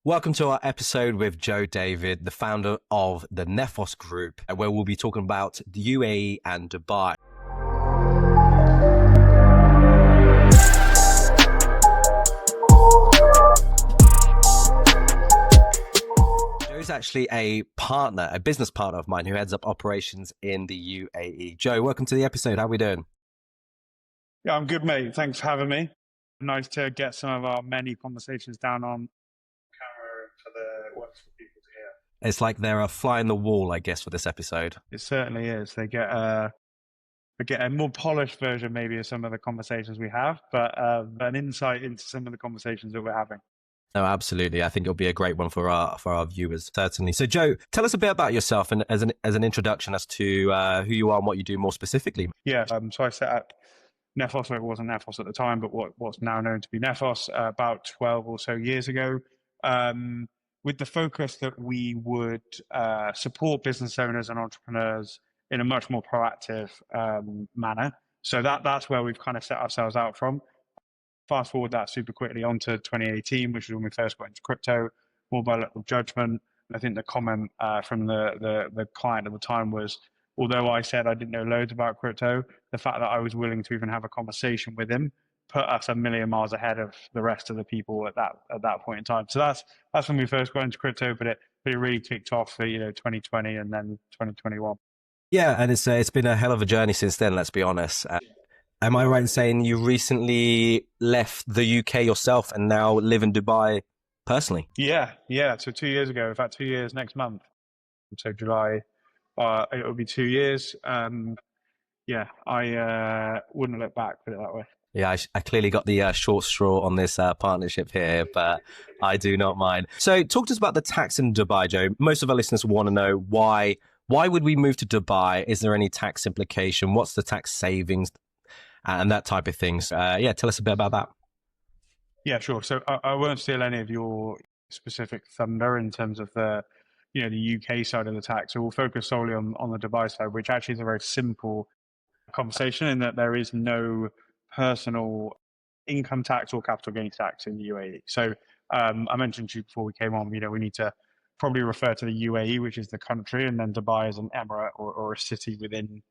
Welcome to our episode with Joe David, the founder of the Nephos Group, where we'll be talking about the UAE and Dubai. Joe's actually a business partner of mine who heads up operations in the UAE. Joe, welcome to the episode. How are we doing? Yeah, I'm good, mate. Thanks for having me. Nice to get some of our many conversations down on camera for the works for people to hear. It's like they're a fly in the wall, I guess, for this episode. It certainly is. They get a more polished version, maybe, of some of the conversations we have, but an insight into some of the conversations that we're having. No, absolutely. I think it'll be a great one for our viewers, certainly. So, Joe, tell us a bit about yourself and as an introduction as to who you are and what you do more specifically. Yeah. So I set up Nephos, so it wasn't Nephos at the time, but what's now known to be Nephos, about 12 or so years ago, with the focus that we would support business owners and entrepreneurs in a much more proactive manner. So that's where we've kind of set ourselves out from. Fast forward that super quickly onto 2018, which was when we first got into crypto, more by local judgment. And I think the comment from the client at the time was, although I said I didn't know loads about crypto, the fact that I was willing to even have a conversation with him put us a million miles ahead of the rest of the people at that point in time. So that's when we first got into crypto, but it really kicked off for 2020 and then 2021. Yeah, and it's been a hell of a journey since then. Let's be honest. Am I right in saying you recently left the UK yourself and now live in Dubai personally? Yeah. So 2 years ago, in fact, 2 years next month. So July, it'll be 2 years. Yeah, I wouldn't look back, put it that way. Yeah, I clearly got the short straw on this partnership here, but I do not mind. So talk to us about the tax in Dubai, Joe. Most of our listeners want to know why would we move to Dubai? Is there any tax implication? What's the tax savings? And that type of things. Tell us a bit about that. Yeah, sure. So I won't steal any of your specific thunder in terms of the UK side of the tax. So we'll focus solely on the Dubai side, which actually is a very simple conversation in that there is no personal income tax or capital gains tax in the UAE. So I mentioned to you before we came on, we need to probably refer to the UAE, which is the country, and then Dubai is an emirate or a city within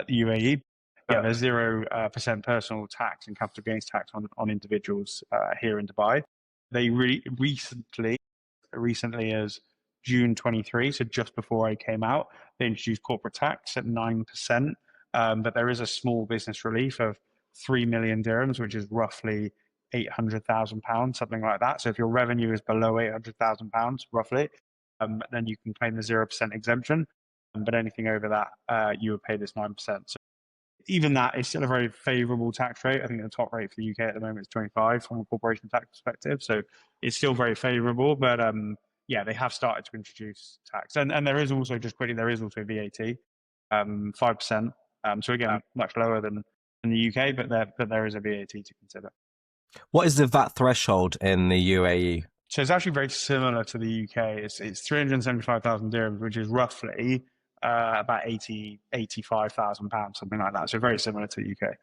the UAE. Yeah, there's 0% personal tax and capital gains tax on individuals here in Dubai. They recently as June 23, so just before I came out, they introduced corporate tax at 9%. But there is a small business relief of 3 million dirhams, which is roughly £800,000, something like that. So if your revenue is below £800,000, roughly, then you can claim the 0% exemption. But anything over that, you would pay this 9%. So even that is still a very favorable tax rate. I think the top rate for the UK at the moment is 25 from a corporation tax perspective. So it's still very favorable, but they have started to introduce tax. And there is also, just quickly, there is also VAT, 5%. So again, much lower than in the UK, but there is a VAT to consider. What is the VAT threshold in the UAE? So it's actually very similar to the UK. It's 375,000 dirhams, which is roughly about 85,000 pounds, something like that. So very similar to the UK.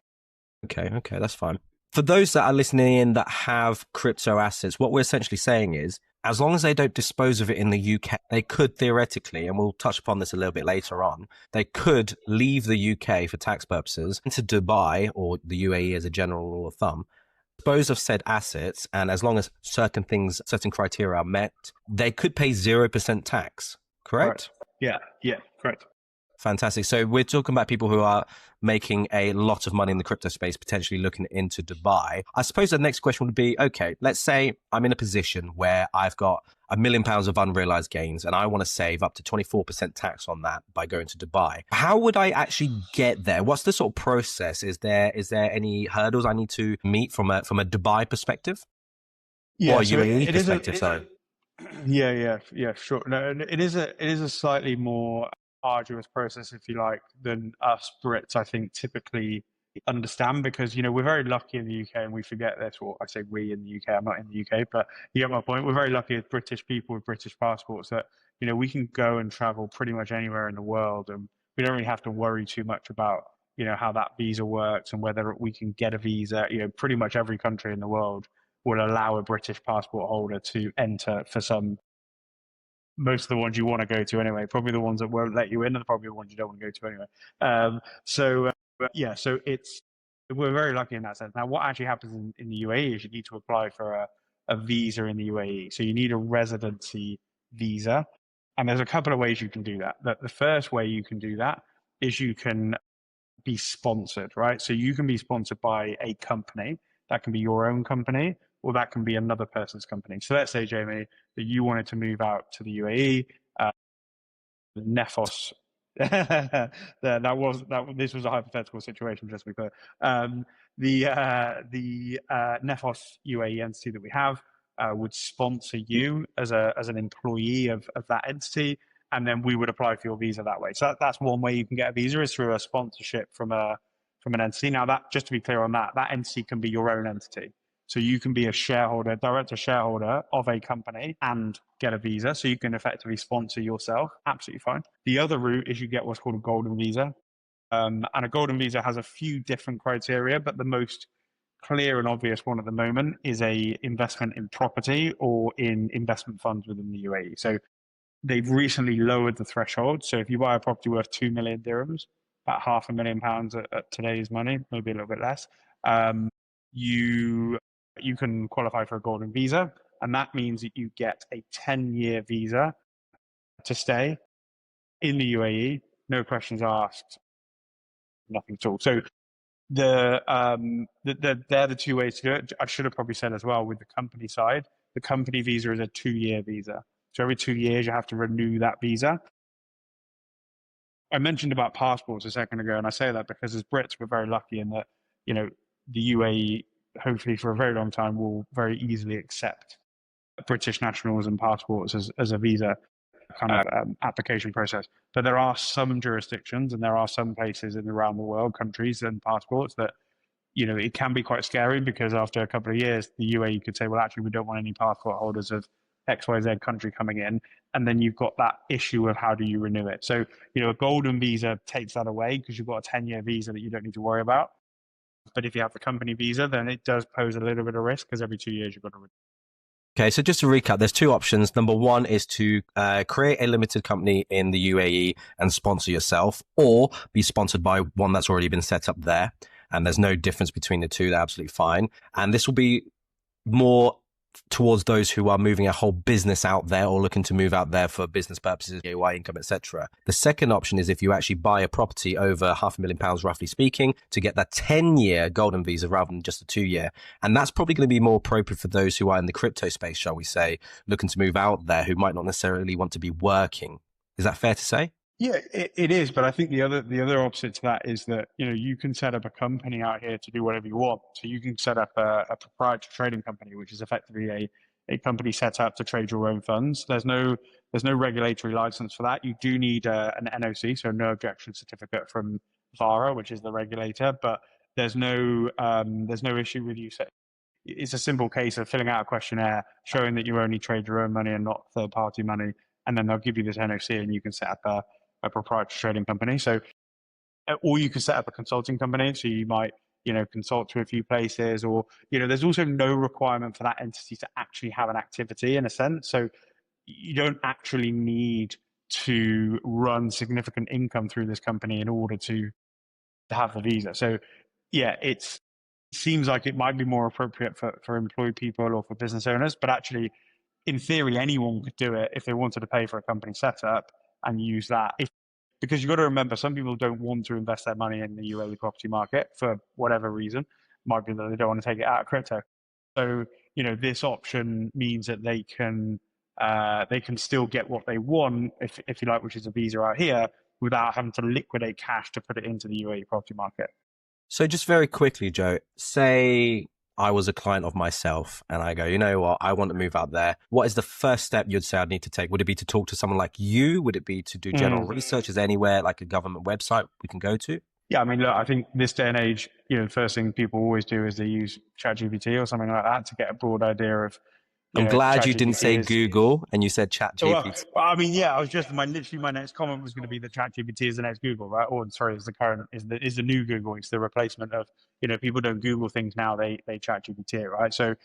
Okay, that's fine. For those that are listening in that have crypto assets, what we're essentially saying is, as long as they don't dispose of it in the UK, they could theoretically, and we'll touch upon this a little bit later on, they could leave the UK for tax purposes into Dubai or the UAE as a general rule of thumb, dispose of said assets, and as long as certain criteria are met, they could pay 0% tax, correct? Yeah, correct. Fantastic. So we're talking about people who are making a lot of money in the crypto space, potentially looking into Dubai. I suppose the next question would be, okay, let's say I'm in a position where I've got £1 million of unrealized gains and I want to save up to 24% tax on that by going to Dubai. How would I actually get there? What's the sort of process? Is there any hurdles I need to meet from a Dubai perspective? Yeah, or UAE perspective, sorry. Yeah, sure. No, it is a slightly more arduous process, if you like, than us Brits, I think, typically understand, because we're very lucky in the UK, and we forget this. Or I say we in the UK, I'm not in the UK, but you get my point. We're very lucky as British people with British passports that we can go and travel pretty much anywhere in the world, and we don't really have to worry too much about how that visa works and whether we can get a visa. Pretty much every country in the world will allow a British passport holder to enter for most of the ones you want to go to anyway. Probably the ones that won't let you in are probably the ones you don't want to go to anyway. So we're very lucky in that sense. Now, what actually happens in the UAE is you need to apply for a visa in the UAE. So you need a residency visa. And there's a couple of ways you can do that. The first way you can do that is you can be sponsored, right? So you can be sponsored by a company. That can be your own company, or that can be another person's company. So let's say, Jamie, that you wanted to move out to the UAE. Nephos. This was a hypothetical situation, just to be clear. The Nephos UAE entity that we have would sponsor you as an employee of that entity, and then we would apply for your visa that way. So that's one way you can get a visa, is through a sponsorship from an entity. Now, that, just to be clear on that entity can be your own entity. So you can be a shareholder, director shareholder of a company and get a visa. So you can effectively sponsor yourself. Absolutely fine. The other route is you get what's called a golden visa. And a golden visa has a few different criteria, but the most clear and obvious one at the moment is a investment in property or in investment funds within the UAE. So they've recently lowered the threshold. So if you buy a property worth 2 million dirhams, about £500,000 at today's money, maybe a little bit less, you can qualify for a golden visa, and that means that you get a 10-year visa to stay in the UAE, no questions asked, nothing at all. So they're the two ways to do it. I should have probably said as well, with the company side, the company visa is a 2-year visa. So every 2 years you have to renew that visa. I mentioned about passports a second ago, and I say that because as Brits, we're very lucky in that, the UAE, hopefully for a very long time, will very easily accept British nationals and passports as a visa kind of application process. But there are some jurisdictions and there are some places in around the world, countries and passports that, it can be quite scary, because after a couple of years, the UAE could say, well, actually, we don't want any passport holders of XYZ country coming in. And then you've got that issue of how do you renew it? So, a golden visa takes that away because you've got a 10-year visa that you don't need to worry about. But if you have the company visa, then it does pose a little bit of risk, because every 2 years you've got to renew. Okay, so just to recap, there's two options. Number one is to create a limited company in the UAE and sponsor yourself, or be sponsored by one that's already been set up there. And there's no difference between the two. They're absolutely fine. And this will be more towards those who are moving a whole business out there or looking to move out there for business purposes, AY income, etc. The second option is if you actually buy a property over £500,000, roughly speaking, to get that 10-year golden visa rather than just a 2-year. And that's probably going to be more appropriate for those who are in the crypto space, shall we say, looking to move out there, who might not necessarily want to be working. Is that fair to say? Yeah, it is, but I think the other opposite to that is that you can set up a company out here to do whatever you want. So you can set up a proprietary trading company, which is effectively a company set up to trade your own funds. There's no regulatory license for that. You do need an NOC, so no objection certificate from VARA, which is the regulator. But there's no issue with you setting. It's a simple case of filling out a questionnaire, showing that you only trade your own money and not third party money, and then they'll give you this NOC, and you can set up a proprietary trading company. So, or you can set up a consulting company. So you might, consult to a few places, or, there's also no requirement for that entity to actually have an activity in a sense. So you don't actually need to run significant income through this company in order to have the visa. So yeah, it seems like it might be more appropriate for employed people or for business owners, but actually, in theory, anyone could do it if they wanted to pay for a company setup and use that. Because you've got to remember, some people don't want to invest their money in the UAE property market for whatever reason. It might be that they don't want to take it out of crypto. So, this option means that they can still get what they want, if you like, which is a visa out here, without having to liquidate cash to put it into the UAE property market. So just very quickly, Joe, say I was a client of myself and I go, you know what, I want to move out there. What is the first step you'd say I'd need to take? Would it be to talk to someone like you? Would it be to do general research? Is there anywhere like a government website we can go to? Yeah, I mean, look, I think this day and age, the first thing people always do is they use ChatGPT or something like that to get a broad idea of. I'm glad you didn't say Google and you said ChatGPT. Well, I mean, yeah, I was just my next comment was going to be that ChatGPT is the next Google, right? Or sorry, is the new Google. It's the replacement of people don't Google things now; they ChatGPT, right? So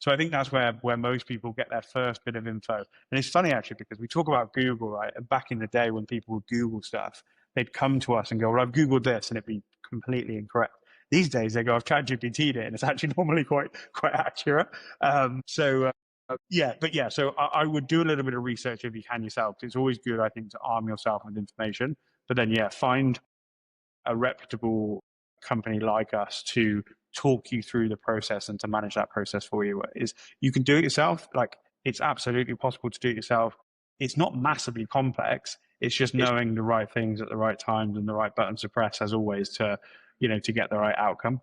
So I think that's where most people get their first bit of info. And it's funny actually, because we talk about Google, right? And back in the day when people would Google stuff, they'd come to us and go, well, I've Googled this, and it'd be completely incorrect. These days they go, I've ChatGPT'd it, and it's actually normally quite accurate. So I would do a little bit of research if you can yourself. It's always good, I think, to arm yourself with information. But then, find a reputable company like us to talk you through the process and to manage that process for you. Is you can do it yourself. Like, it's absolutely possible to do it yourself. It's not massively complex. It's just knowing the right things at the right times and the right buttons to press, as always, to get the right outcome.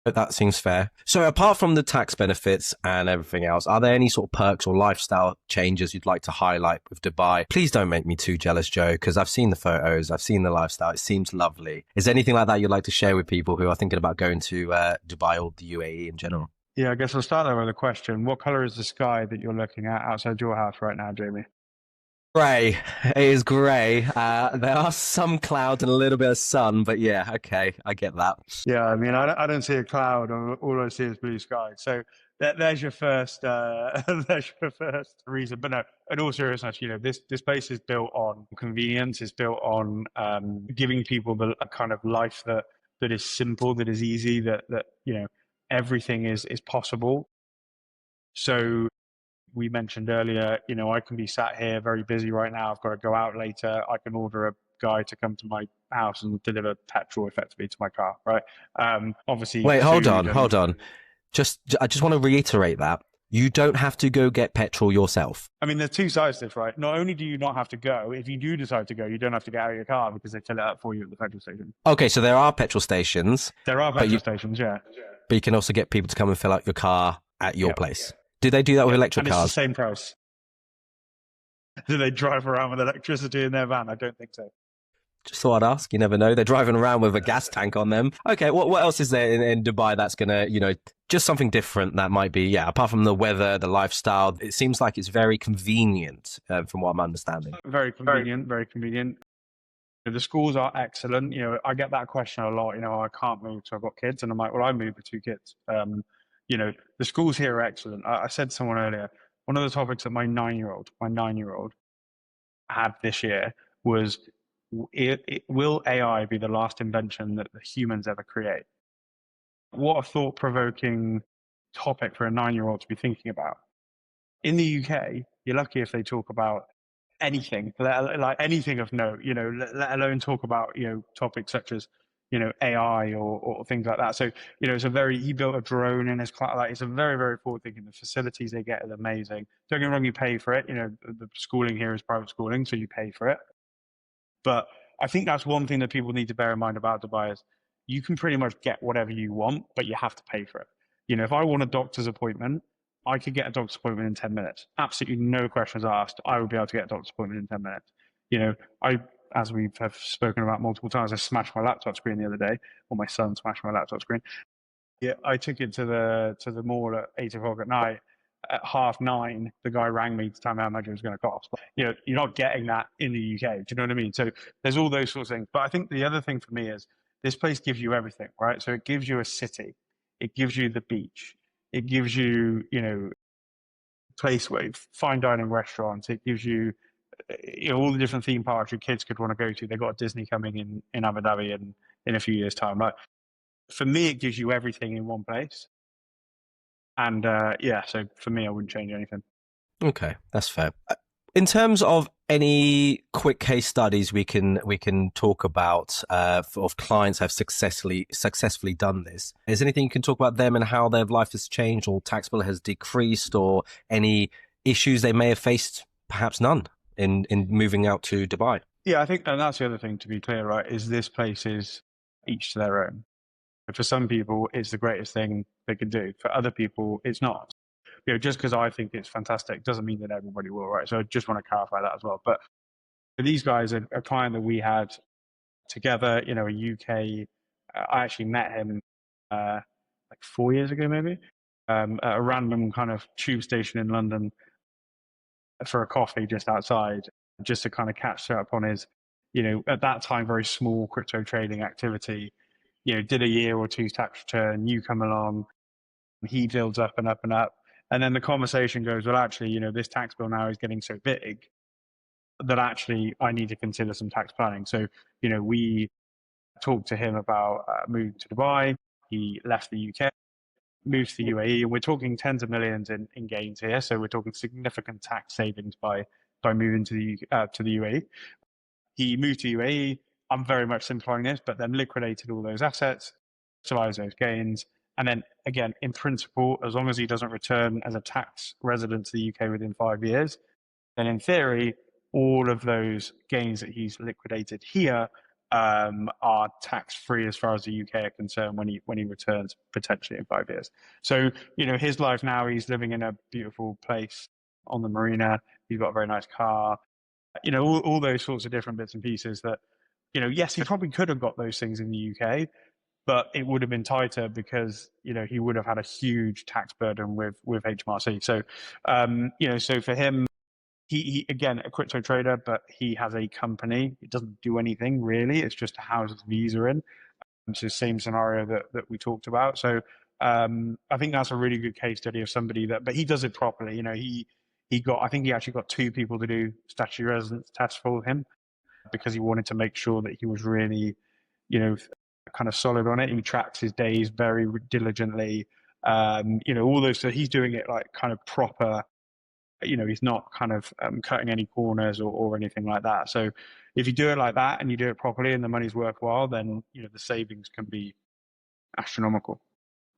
That seems fair. So apart from the tax benefits and everything else, are there any sort of perks or lifestyle changes you'd like to highlight with Dubai? Please don't make me too jealous, Joe, because I've seen the photos, I've seen the lifestyle. It seems lovely. Is there anything like that you'd like to share with people who are thinking about going to Dubai or the UAE in general? Yeah, I guess I'll start there with a question. What color is the sky that you're looking at outside your house right now, Jamie? Grey. It is grey. There are some clouds and a little bit of sun, but yeah, okay, I get that. Yeah, I mean, I don't see a cloud. All I see is blue sky. So there's your first there's your first reason. But no, in all seriousness, this place is built on convenience. It's built on giving people a kind of life that is simple, that is easy, that everything is possible. So we mentioned earlier, I can be sat here very busy right now. I've got to go out later. I can order a guy to come to my house and deliver petrol effectively to my car, right? Obviously. Wait, hold on. I just want to reiterate that. You don't have to go get petrol yourself. I mean, there's two sides to this, right? Not only do you not have to go, if you do decide to go, you don't have to get out of your car because they fill it up for you at the petrol station. Okay, so there are petrol stations. There are petrol stations, yeah. But you can also get people to come and fill out your car at your place. Do they do that with electric cars? It's the same price. Do they drive around with electricity in their van? I don't think so. Just thought I'd ask. You never know. They're driving around with a gas tank on them. Okay, what else is there in Dubai that's going to, just something different that might be, apart from the weather, the lifestyle, it seems like it's very convenient from what I'm understanding. Very convenient, very convenient. The schools are excellent. I get that question a lot. I can't move, so I've got kids. And I'm like, well, I moved with 2 kids. The schools here are excellent. I said to someone earlier, one of the topics that my 9-year-old had this year was, will AI be the last invention that the humans ever create? What a thought-provoking topic for a 9-year-old to be thinking about. In the UK, you're lucky if they talk about anything, like anything of note, let alone talk about, topics such as, AI or things like that. So, he built a drone in his class. Like, it's a very, very forward thinking. The facilities they get is amazing. Don't get me wrong, you pay for it. The schooling here is private schooling, so you pay for it. But I think that's one thing that people need to bear in mind about Dubai is you can pretty much get whatever you want, but you have to pay for it. If I want a doctor's appointment, I could get a doctor's appointment in 10 minutes. Absolutely no questions asked. I would be able to get a doctor's appointment in 10 minutes. As we have spoken about multiple times, I smashed my laptop screen the other day, or my son smashed my laptop screen. Yeah, I took it to the mall at 8 o'clock at night. At 9:30, the guy rang me to tell me how much it was going to cost. You're not getting that in the UK. Do you know what I mean? So there's all those sorts of things. But I think the other thing for me is this place gives you everything, right? So it gives you a city, it gives you the beach, it gives you, place where fine dining restaurants, it gives you, all the different theme parks your kids could want to go to. They've got a Disney coming in Abu Dhabi in a few years' time. Like, for me, it gives you everything in one place. And so for me, I wouldn't change anything. Okay, that's fair. In terms of any quick case studies we can talk about of clients have successfully done this, is there anything you can talk about them and how their life has changed or tax bill has decreased or any issues they may have faced? Perhaps none in moving out to Dubai. Yeah, I think, and that's the other thing to be clear, right, is this place is each to their own. For some people, it's the greatest thing they can do. For other people, it's not. Just because I think it's fantastic doesn't mean that everybody will, right? So I just want to clarify that as well. But for these guys, a client that we had together, a UK, I actually met him like 4 years ago, maybe, at a random kind of tube station in London for a coffee just outside, just to kind of catch up on his, at that time, very small crypto trading activity. Did a year or two's tax return, you come along, he builds up and up and up. And then the conversation goes, well, actually, this tax bill now is getting so big that actually I need to consider some tax planning. So, we talked to him about moving to Dubai. He left the UK, moved to the UAE, and we're talking tens of millions in gains here. So we're talking significant tax savings by moving to the UAE. He moved to UAE. I'm very much simplifying this, but then liquidated all those assets, crystallized those gains, and then again, in principle, as long as he doesn't return as a tax resident to the UK within 5 years, then in theory, all of those gains that he's liquidated here are tax free as far as the UK are concerned when he returns potentially in 5 years. So his life now, he's living in a beautiful place on the marina. He's got a very nice car. All those sorts of different bits and pieces that yes, he probably could have got those things in the UK, but it would have been tighter because he would have had a huge tax burden with HMRC. So so for him, he again a crypto trader, but he has a company. It doesn't do anything really. It's just to house his visa in. So same scenario that we talked about. So I think that's a really good case study of somebody but he does it properly. I think he actually got 2 people to do statutory residence tests for him because he wanted to make sure that he was really, kind of solid on it. He tracks his days very diligently. All those. So he's doing it like kind of proper. He's not kind of cutting any corners or anything like that. So if you do it like that and you do it properly and the money's worthwhile, then the savings can be astronomical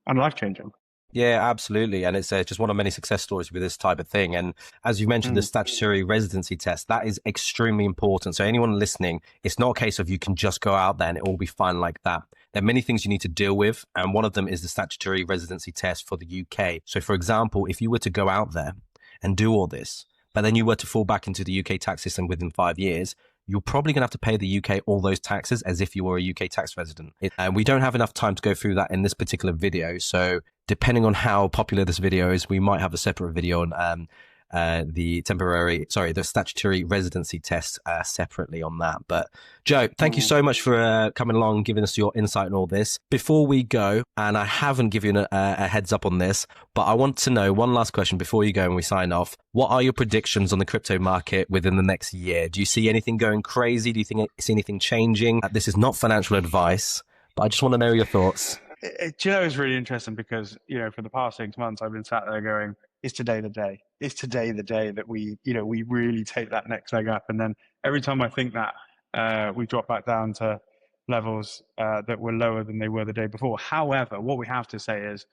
and life changing. Yeah, absolutely. And it's just one of many success stories with this type of thing. And as you mentioned, the statutory residency test, that is extremely important. So anyone listening, it's not a case of you can just go out there and it will be fine like that. There are many things you need to deal with. And one of them is the statutory residency test for the UK. So for example, if you were to go out there and do all this, but then you were to fall back into the UK tax system within 5 years, you're probably going to have to pay the UK all those taxes as if you were a UK tax resident. And we don't have enough time to go through that in this particular video. So depending on how popular this video is, we might have a separate video on the statutory residency test separately on that. But Joe, thank you so much for coming along and giving us your insight on all this. Before we go, and I haven't given you a heads up on this, but I want to know one last question before you go and we sign off. What are your predictions on the crypto market within the next year? Do you see anything going crazy? Do you see anything changing? This is not financial advice, but I just want to know your thoughts. It's really interesting because, for the past 6 months, I've been sat there going, is today the day? Is today the day that we really take that next leg up? And then every time I think that, we drop back down to levels that were lower than they were the day before. However, what we have to say is,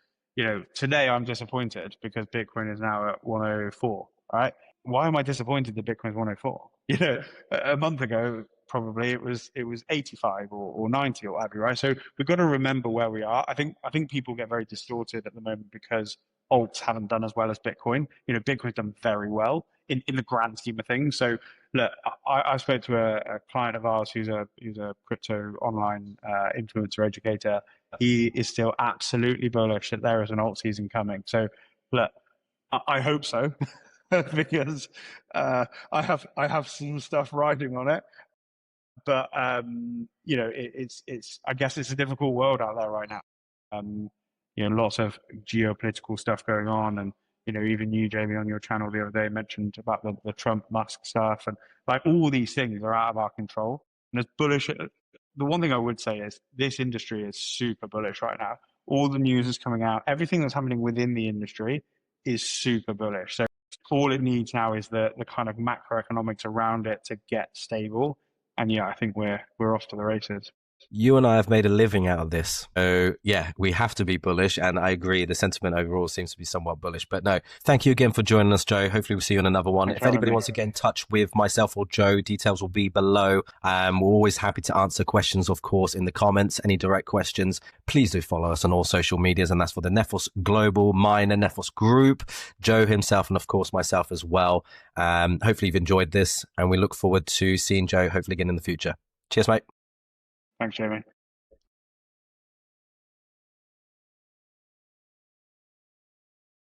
today I'm disappointed because Bitcoin is now at 104, right? Why am I disappointed that Bitcoin is 104? A month ago, probably it was 85 or 90 or whatever, right? So we've got to remember where we are. I think people get very distorted at the moment because alts haven't done as well as Bitcoin. Bitcoin's done very well in the grand scheme of things. So look, I spoke to a client of ours who's a crypto online influencer educator. He is still absolutely bullish that there is an alt season coming. So look, I hope so. Because I have some stuff riding on it, but it's I guess it's a difficult world out there right now. Lots of geopolitical stuff going on, and even you, Jamie, on your channel the other day mentioned about the Trump Musk stuff, and like all these things are out of our control. And as bullish, the one thing I would say is this industry is super bullish right now. All the news is coming out. Everything that's happening within the industry is super bullish. So all it needs now is the kind of macroeconomics around it to get stable. And I think we're off to the races. You and I have made a living out of this. So yeah, we have to be bullish. And I agree, the sentiment overall seems to be somewhat bullish. But no, thank you again for joining us, Joe. Hopefully we'll see you in another one. If anybody wants to get in touch with myself or Joe, details will be below. We're always happy to answer questions, of course, in the comments. Any direct questions, please do follow us on all social medias. And that's for the Nephos Global, Myna, Nephos Group, Joe himself, and of course myself as well. Hopefully you've enjoyed this, and we look forward to seeing Joe hopefully again in the future. Cheers, mate. Thanks, Jamie.